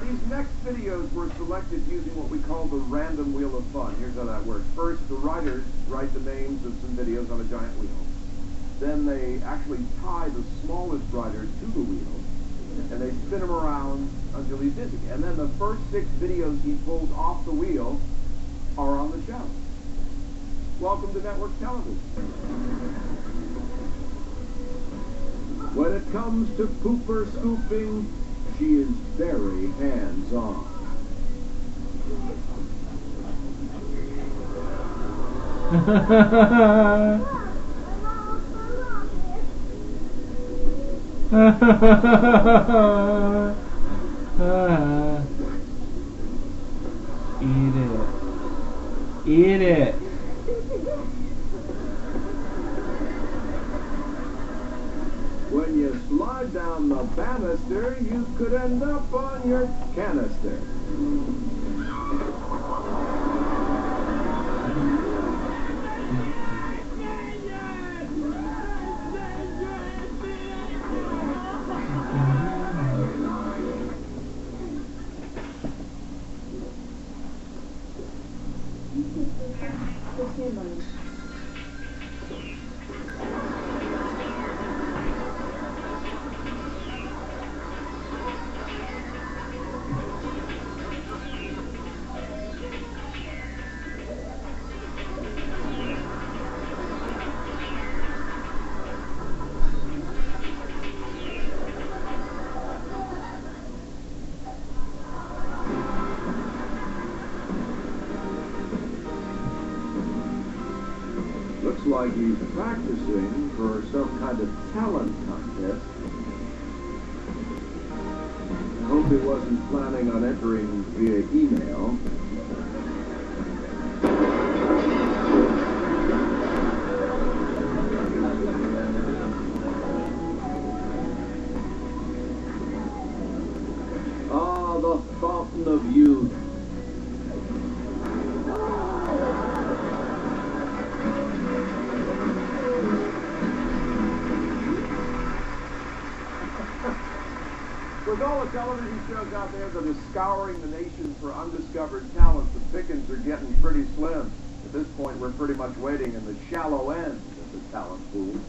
These next videos were selected using what we call the random wheel of fun. Here's how that works. First, the writers write the names of some videos on a giant wheel. Then they actually tie the smallest writer to the wheel, and they spin him around until he's dizzy. And then the first 6 videos he pulls off the wheel are on the show. Welcome to network television. When it comes to pooper scooping, she is very hands-on. Eat it. Eat it. When you slide down the banister, you could end up on your canister. Looks like he's practicing for some kind of talent contest. I hope he wasn't planning on entering via email. Ah, the fountain of youth. With all the television shows out there that are scouring the nation for undiscovered talent, the pickings are getting pretty slim. At this point, we're pretty much waiting in the shallow end of the talent pool.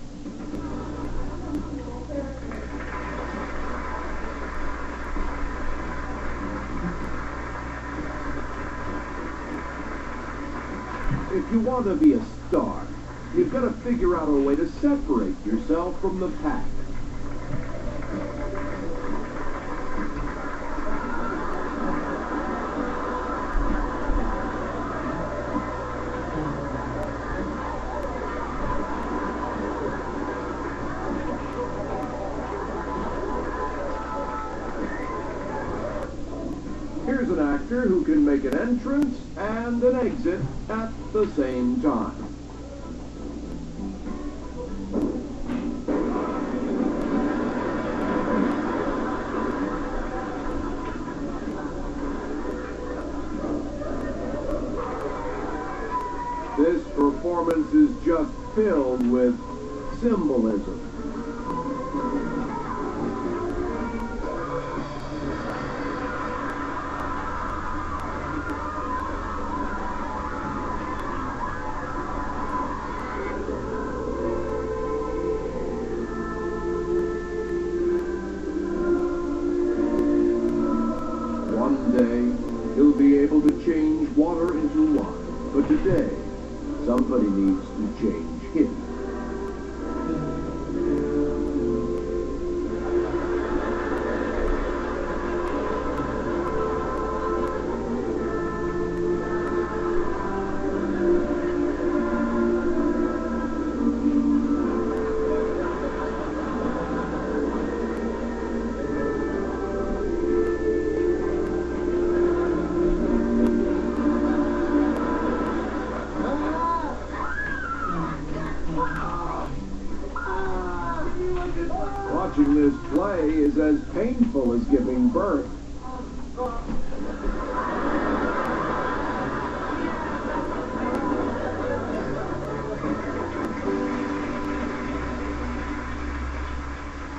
If you want to be a star, you've got to figure out a way to separate yourself from the pack. Here's an actor who can make an entrance and an exit at the same time. This performance is just filled with symbolism. One day, he'll be able to change water into wine. But today, somebody needs to change him. Watching this play is as painful as giving birth.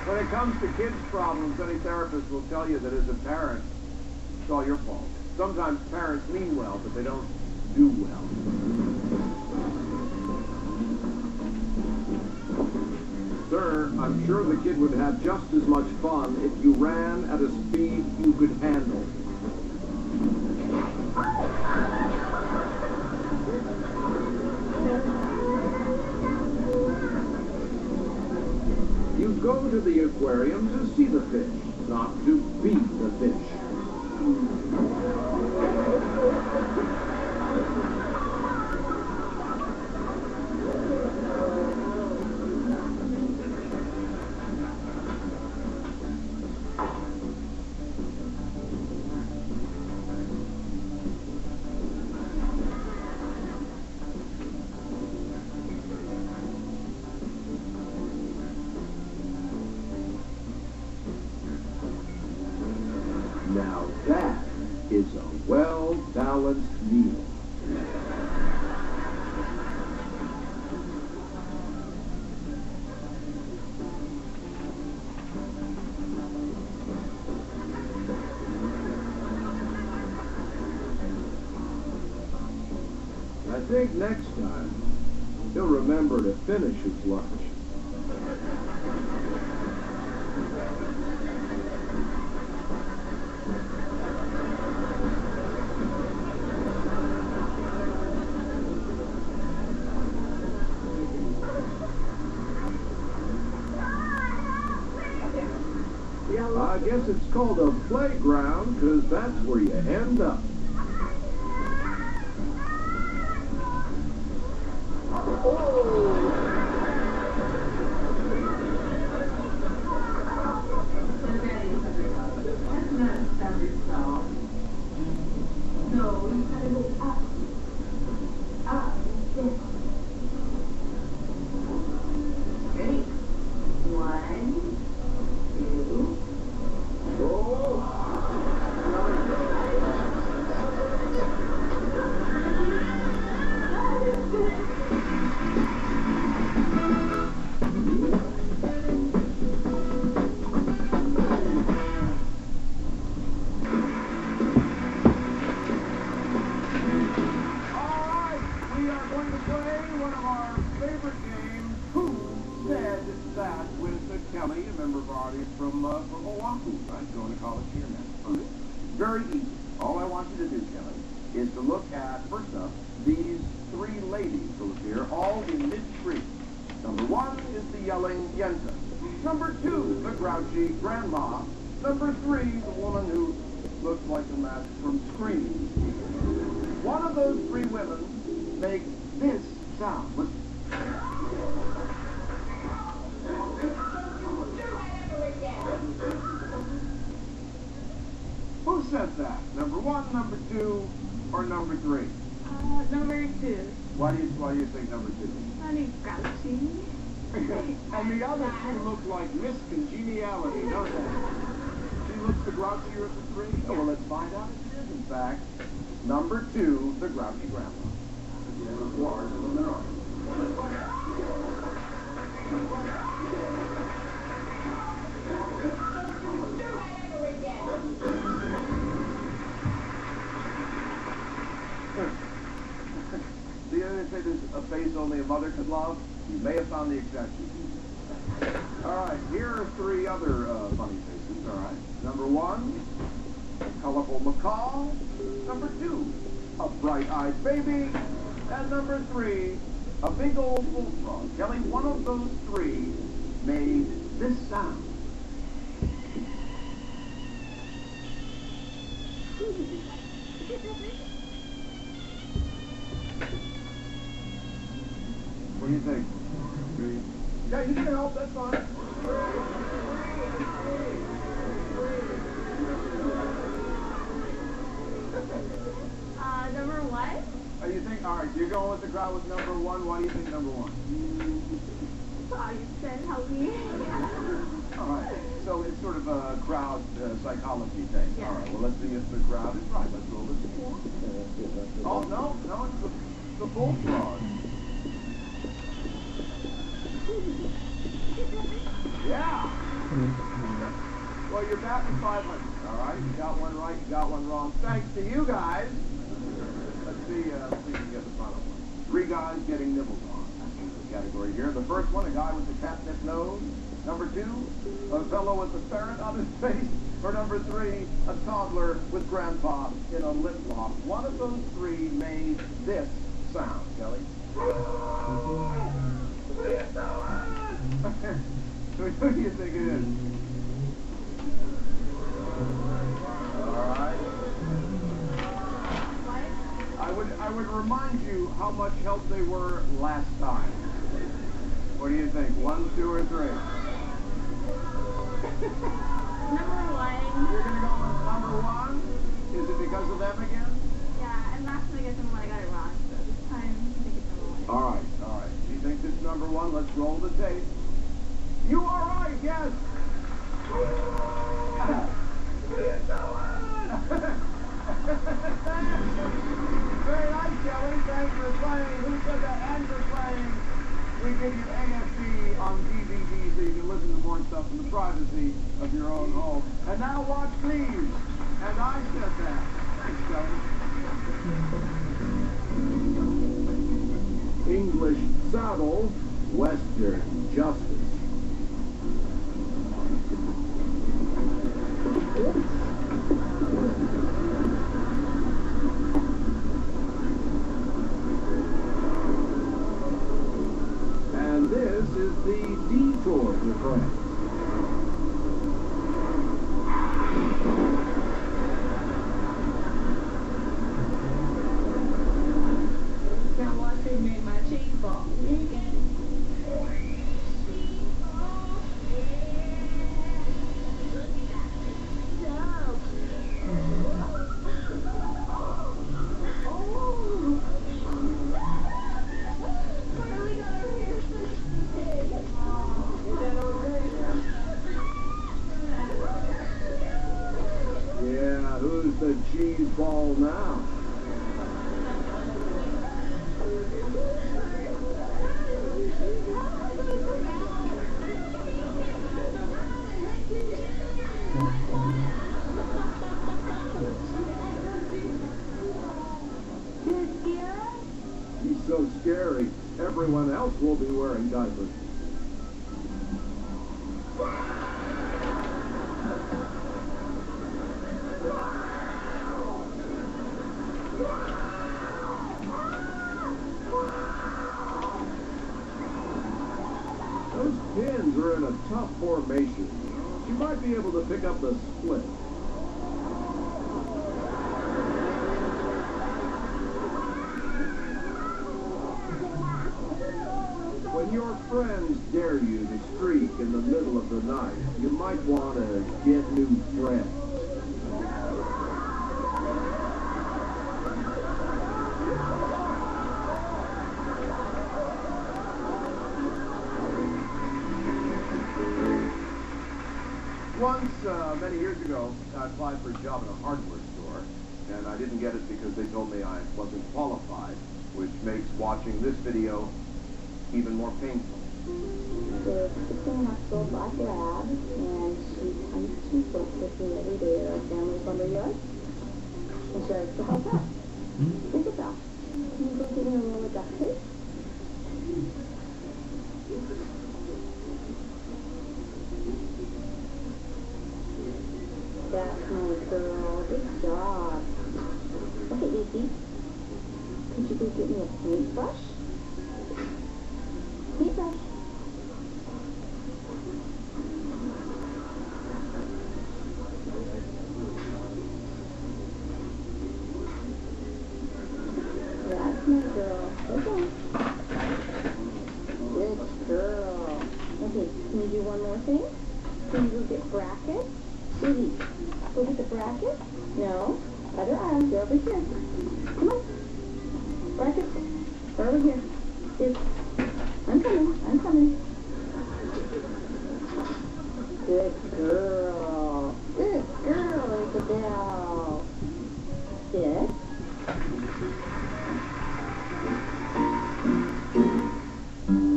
When it comes to kids' problems, any therapist will tell you that as a parent, all your fault. Sometimes parents mean well, but they don't do well. Sir, I'm sure the kid would have just as much fun if you ran at a speed you could handle. You go to the aquarium to see the fish, not to beat the fish. Now that is a well-balanced meal. I think next time he'll remember to finish his lunch. I guess it's called a playground, because that's where you end up. No, you gotta go up. Up. Ready? 1, 2. Kelly, a member of our audience from Oahu, right? Going to college here now. Very easy. All I want you to do, Kelly, is to look at, first up, these 3 ladies who appear all in mid-street. Number 1 is the yelling Yenta. Number 2, the grouchy grandma. Number 3, the woman who looks like a match from Scream. One of those 3 women makes this sound. Listen. Who says that? Number 1, number 2, or number 3? Number 2. Why do you think number 2? Honey, grouchy. And the other 2 look like Miss Congeniality, don't they? She looks the grouchier of the 3? Oh, well, let's find out if it is, in fact, number 2, the grouchy grandma. The other say there's a face only a mother could love. You may have found the exception. All right, here are 3 other funny faces. All right, number 1, a colorful macaw. Number 2, a bright-eyed baby. And number 3, a big old bullfrog. Kelly, one of those 3 made this sound. What do you think? Yeah, you can help, that's fine. Number 1? Oh, you think, all right, you're going with the crowd with number 1. Why do you think number 1? Oh, you said help me. All right, so it's sort of a crowd psychology thing. Yeah. All right, well, let's see if the crowd is right. Let's roll this. Oh, no, it's the bullfrog. Yeah. Well, you're back at 500, all right? You got one right, you got one wrong. Thanks to you guys. Let's see if we can get the final one. 3 guys getting nibbled on. That's the category here. The first one, a guy with the catnip nose. Number 2, a fellow with a ferret on his face. Or number 3, a toddler with grandpa in a lip lock. One of those 3 made this sound, Kelly. Who do you think it is? All right. I would remind you how much help they were last time. What do you think? 1, 2, or 3? Number 1. You're gonna go with number 1? Is it because of them again? Yeah, and last time I got someone I got it wrong, so this time I think it's number 1. All right. Do you think it's number 1? Let's roll the tape. You are right, yes! Very nice, Kelly. Thanks for playing. Who said that? And for playing. We give you AFV on DVD so you can listen to more stuff in the privacy of your own home. And now watch these. And I said that. Thanks, Kelly. English saddle, Western justice. And this is the detour to France. Now watch me make my cheese ball. Yeah, who's the cheese ball now? He's so scary. Everyone else will be wearing diapers. Those pins are in a tough formation. You might be able to pick up the split. When your friends dare you to streak in the middle of the night, you might want to get new friends. Once, many years ago, I applied for a job in a hardware store, and I didn't get it because they told me I wasn't qualified, which makes watching this video even more painful. There's a 16-month-old black lab, and she comes to work with me every day at our family's lumberyard. And she likes to help out. Isabel, can you go give me a roll of duct tape? That's my girl. Good job. Okay, Izzy. Could you go get me a paintbrush? Paintbrush. That's my girl. Okay. Good girl. Okay, can you do one more thing? Can you go get brackets? Izzy, go get the bracket? No. Other arm. They're over here. Come on. Brackets. They're over here. Here.